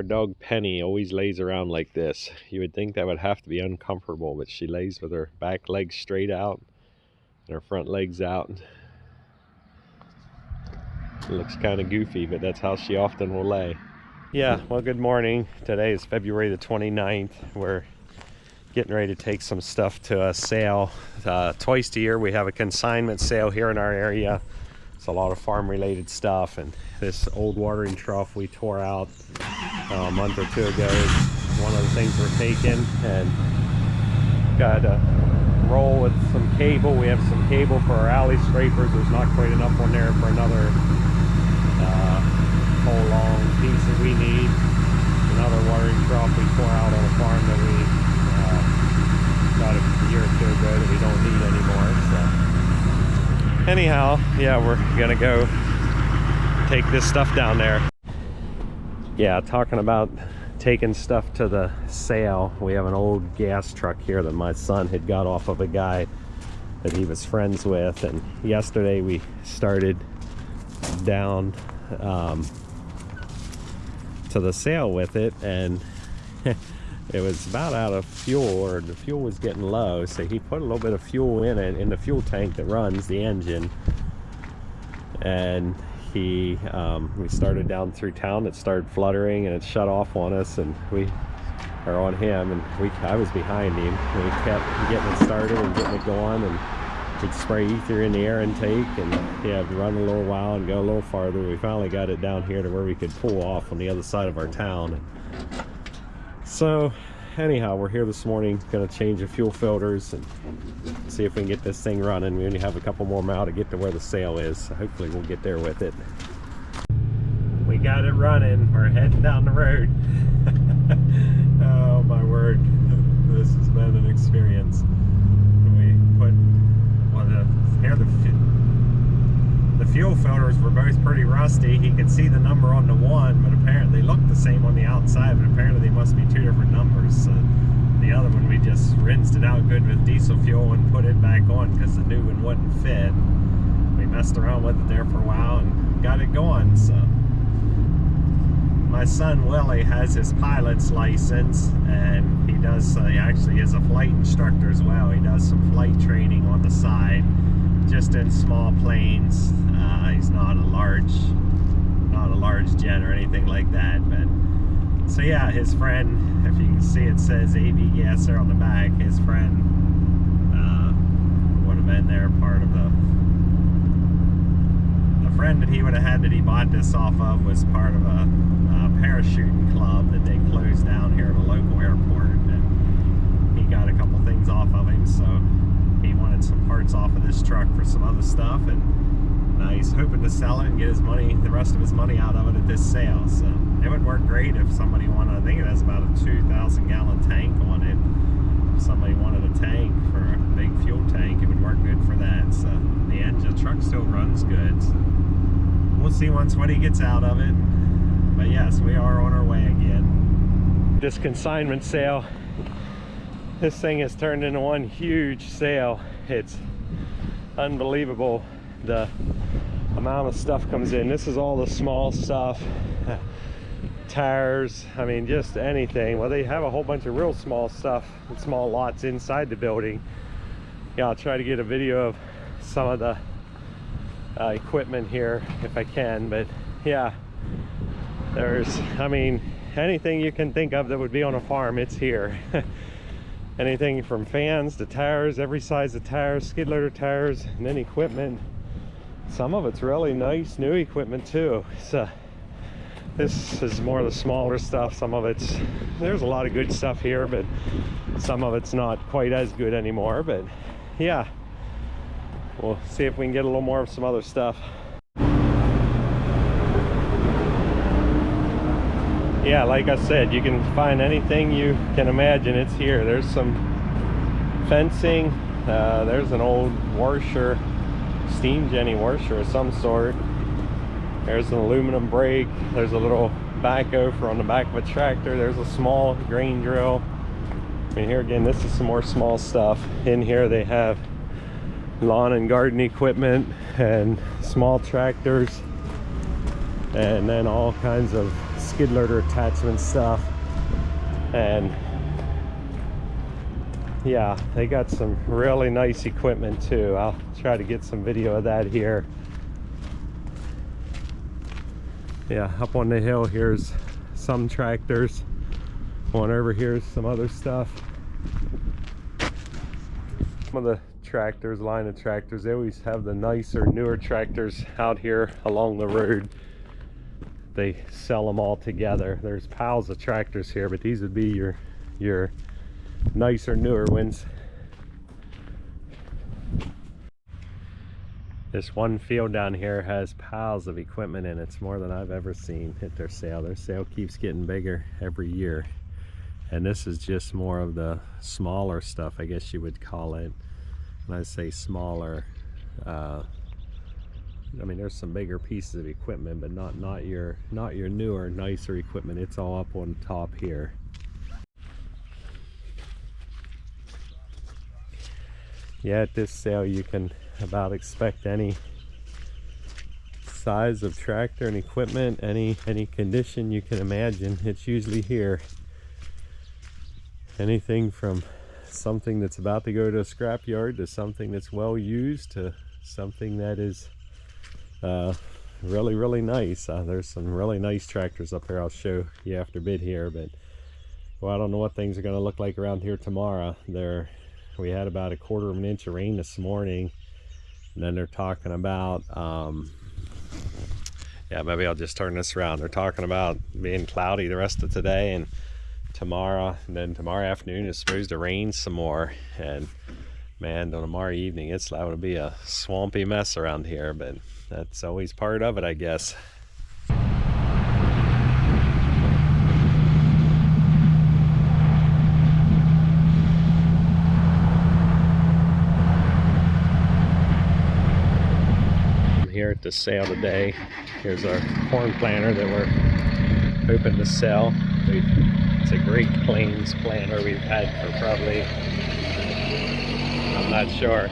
Our dog Penny always lays around like this. You would think that would have to be uncomfortable, but she lays with her back legs straight out and her front legs out. It looks kind of goofy, but that's how she often will lay. Yeah, well, good morning. Today is February the 29th. We're getting ready to take some stuff to a sale. Twice a year we have a consignment sale here in our area. It's a lot of farm related stuff, and this old watering trough we tore out a month or two ago is one of the things we're taking, and got a roll with some cable. We have some cable for our alley scrapers. There's not quite enough on there for another whole long piece that we need. Another watering trough we tore out on a farm that we got a year or two ago that we don't need anymore. So anyhow, yeah, we're gonna go take this stuff down there. Yeah, talking about taking stuff to the sale, we have an old gas truck here that my son had got off of a guy that he was friends with, and yesterday we started down to the sale with it, and it was about out of fuel, or the fuel was getting low, so he put a little bit of fuel in it, in the fuel tank that runs the engine, and we started down through town. It started fluttering and it shut off on us, and on him, and I was behind him, and we kept getting it started and getting it going, and we'd spray ether in the air intake, and he had to run a little while and go a little farther. We finally got it down here to where we could pull off on the other side of our town. So anyhow, we're here this morning, gonna change the fuel filters and see if we can get this thing running. We only have a couple more miles to get to where the sale is, so hopefully we'll get there with it. We got it running. We're heading down the road. Oh my word, this has been an experience. We put the fuel filters were both pretty rusty. He could see the number on the one, but apparently they look the same on the outside, but apparently they must be two different numbers. So the other one, we just rinsed it out good with diesel fuel and put it back on because the new one wouldn't fit. We messed around with it there for a while and got it going. So my son Willie has his pilot's license, and he actually is a flight instructor as well. He does some flight training on the side, just in small planes. He's not a large jet or anything like that. But so yeah, his friend, if you can see, it says AB Gas there on the back. His friend would have been there, part of the friend that he would have had that he bought this off of was part of a parachuting club that they closed down here at a local airport, and he got a couple things off of him, so he wanted some parts off of this truck for some other stuff, and now he's hoping to sell it and get his money, the rest of his money out of it at this sale. So it would work great if somebody wanted, I think it has about a 2,000 gallon tank on it. If somebody wanted a tank for a big fuel tank, it would work good for that. So the truck still runs good. So we'll see what he gets out of it. But yes, we are on our way again. This consignment sale, this thing has turned into one huge sale. It's unbelievable the amount of stuff comes in. This is all the small stuff, tires, I mean, just anything. Well, they have a whole bunch of real small stuff, small lots inside the building. Yeah, I'll try to get a video of some of the equipment here if I can, but yeah, I mean, anything you can think of that would be on a farm, it's here. Anything from fans to tires, every size of tires, skid loader tires, and then equipment. Some of it's really nice new equipment too. So this is more of the smaller stuff. There's a lot of good stuff here, but some of it's not quite as good anymore. But yeah, we'll see if we can get a little more of some other stuff. Yeah, like I said, you can find anything you can imagine, it's here. There's some fencing, there's an old washer, steam jenny washer of some sort. There's an aluminum brake, there's a little backhoe for on the back of a tractor, there's a small grain drill. I mean, here again, this is some more small stuff. In here they have lawn and garden equipment and small tractors, and then all kinds of skid loader attachment stuff. And yeah, they got some really nice equipment too. I'll try to get some video of that here. Yeah, up on the hill here's some tractors. One over here's some other stuff. Some of the tractors, line of tractors, they always have the nicer, newer tractors out here along the road. They sell them all together. There's piles of tractors here, but these would be your nicer, newer ones. This one field down here has piles of equipment in it. It's more than I've ever seen hit their sale. Their sale keeps getting bigger every year. And this is just more of the smaller stuff, I guess you would call it. When I say smaller, I mean there's some bigger pieces of equipment, but not your newer, nicer equipment. It's all up on top here. Yeah, at this sale you can about expect any size of tractor and equipment, any condition you can imagine. It's usually here. Anything from something that's about to go to a scrapyard to something that's well used to something that is really nice. There's some really nice tractors up here. I'll show you after bid here, but well, I don't know what things are going to look like around here tomorrow. We had about 1/4 of an inch of rain this morning, and then they're talking about yeah, maybe I'll just turn this around. They're talking about being cloudy the rest of today and tomorrow, and then tomorrow afternoon it's supposed to rain some more. And man, tomorrow evening it's liable to be a swampy mess around here, but that's always part of it, I guess. Here at the sale today, here's our corn planter that we're hoping to sell. It's a Great Plains planter we've had for probably, I'm not sure,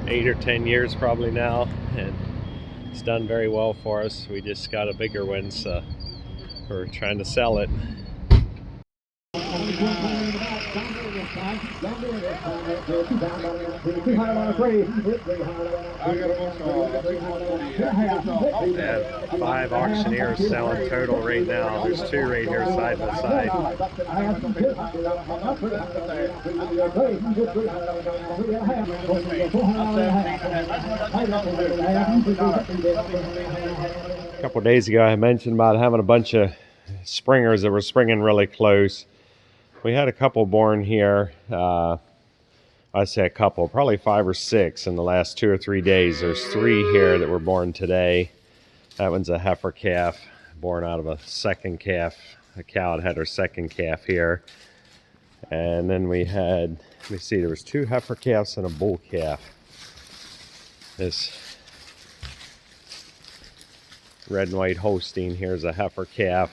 8 or 10 years probably now, and it's done very well for us. We just got a bigger one, so we're trying to sell it. They have 5 auctioneers selling total right now. There's 2 right here side by side. A couple days ago I mentioned about having a bunch of springers that were springing really close. We had a couple born here. I say a couple, probably 5 or 6 in the last 2 or 3 days. There's 3 here that were born today. That one's a heifer calf, born out of a second calf. A cow had her second calf here. And then we had, let me see, there was 2 heifer calves and a bull calf. This red and white Holstein here is a heifer calf.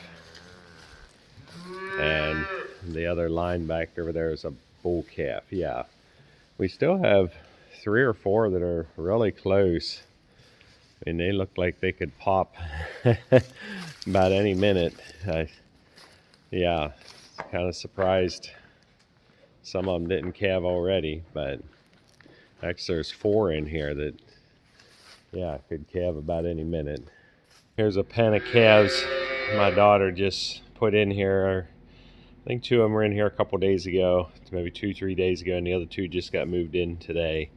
And the other line back over there is a bull calf. Yeah. We still have 3 or 4 that are really close, and they look like they could pop about any minute. Yeah, kind of surprised some of them didn't calve already, but actually there's 4 in here that, yeah, could calve about any minute. Here's a pen of calves my daughter just put in here. I think 2 of them were in here a couple days ago, maybe 2-3 days ago, and the other 2 just got moved in today.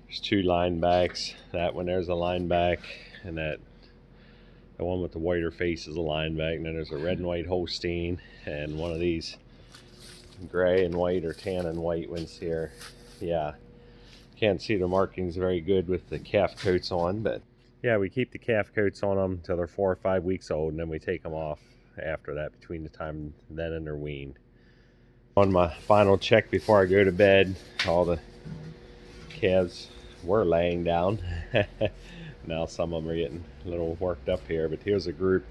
There's 2 line backs. That one there's a line back, and the one with the whiter face is a line back. And then there's a red and white Holstein, and one of these gray and white or tan and white ones here. Yeah, can't see the markings very good with the calf coats on, but yeah, we keep the calf coats on them until they're 4 or 5 weeks old, and then we take them off after that, between the time then and they're weaned. On my final check before I go to bed, all the calves were laying down. Now some of them are getting a little worked up here, but here's a group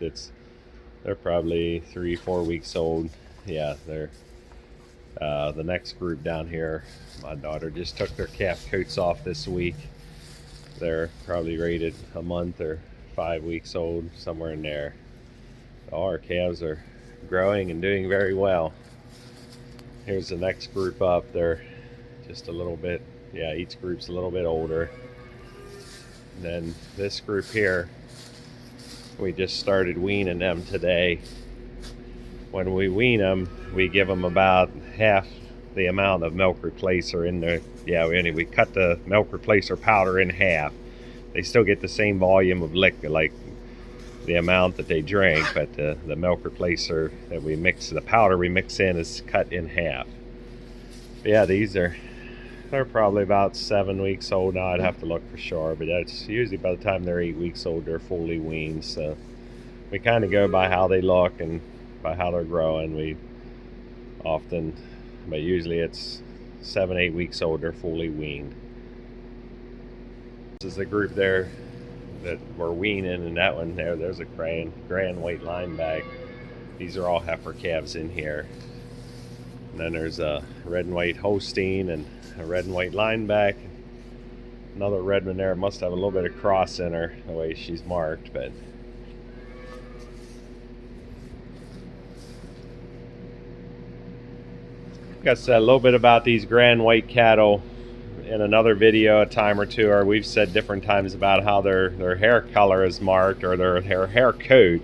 they're probably 3-4 weeks old. Yeah, they're the next group down here, my daughter just took their calf coats off this week. They're probably rated a month or 5 weeks old, somewhere in there. All our calves are growing and doing very well. Here's the next group up. They're just a little bit, yeah, each group's a little bit older. And then this group here, we just started weaning them today. When we wean them, we give them about half the amount of milk replacer in there. Yeah, we cut the milk replacer powder in half. They still get the same volume of liquid, like the amount that they drink, but the milk replacer that we mix, the powder we mix in, is cut in half. But yeah, they're probably about 7 weeks old now. I'd have to look for sure, but that's usually by the time they're 8 weeks old, they're fully weaned. So we kind of go by how they look and by how they're growing. We often, but usually it's 7, 8 weeks old, they're fully weaned. This is the group there that we're weaning, and that one there's a grand white lineback. These are all heifer calves in here. And then there's a red and white Holstein and a red and white lineback. Another red one there. Must have a little bit of cross in her the way she's marked, but like I said, a little bit about these grand white cattle in another video a time or two, or we've said different times about how their hair color is marked, or their hair coat.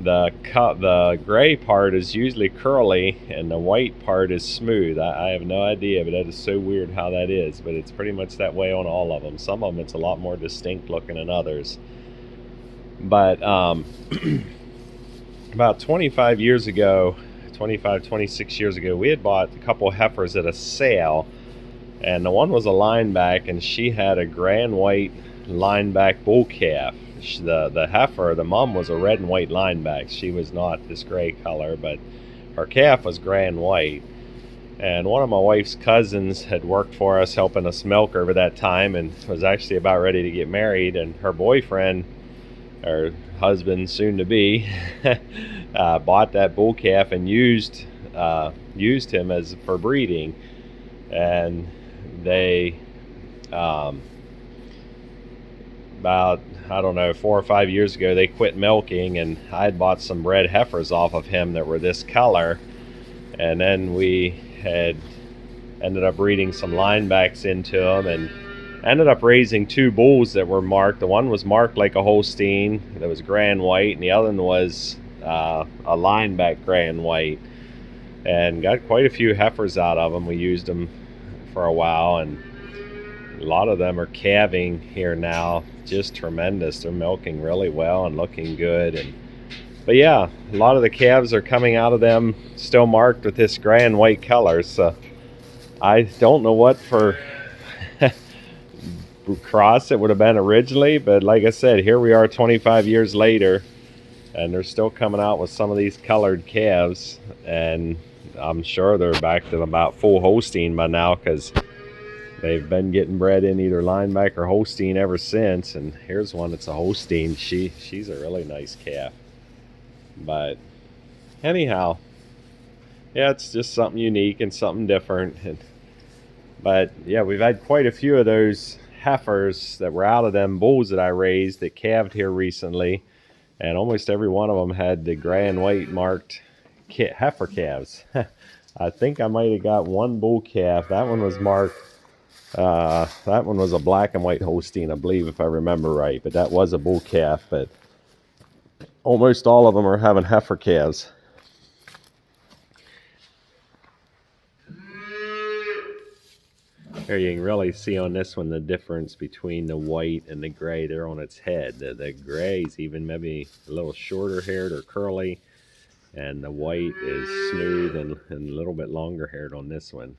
The gray part is usually curly and the white part is smooth. I have no idea, but that is so weird how that is, but it's pretty much that way on all of them. Some of them it's a lot more distinct looking than others. But about 25 years ago, 26 years ago, we had bought a couple heifers at a sale, and the one was a lineback, and she had a grand white lineback bull calf. The heifer, the mom, was a red and white lineback. She was not this gray color, but her calf was grand white. And one of my wife's cousins had worked for us, helping us milk over that time, and was actually about ready to get married. And her boyfriend, or husband soon to be, bought that bull calf and used him as for breeding. And they about, I don't know, 4 or 5 years ago, they quit milking, and I had bought some red heifers off of him that were this color, and then we had ended up breeding some linebacks into them, and ended up raising 2 bulls that were marked. The one was marked like a Holstein that was grand white, and the other one was a lineback grand white, and got quite a few heifers out of them. We used them for a while, and a lot of them are calving here now, just tremendous. They're milking really well and looking good. But yeah, a lot of the calves are coming out of them still marked with this grand white color. So I don't know what for cross it would have been originally, but like I said, here we are 25 years later, and they're still coming out with some of these colored calves, and I'm sure they're back to about full Holstein by now, because they've been getting bred in either lineback or Holstein ever since. And here's one that's a Holstein. She's a really nice calf. But anyhow, yeah, it's just something unique and something different. But yeah, we've had quite a few of those heifers that were out of them bulls that I raised that calved here recently, and almost every one of them had the grand white marked heifer calves. I think I might have got one bull calf. That one was marked. That one was a black and white Holstein, I believe, if I remember right. But that was a bull calf. But almost all of them are having heifer calves. Here you can really see on this one the difference between the white and the gray. They're on its head. The gray's even maybe a little shorter haired or curly, and the white is smooth and a little bit longer haired on this one.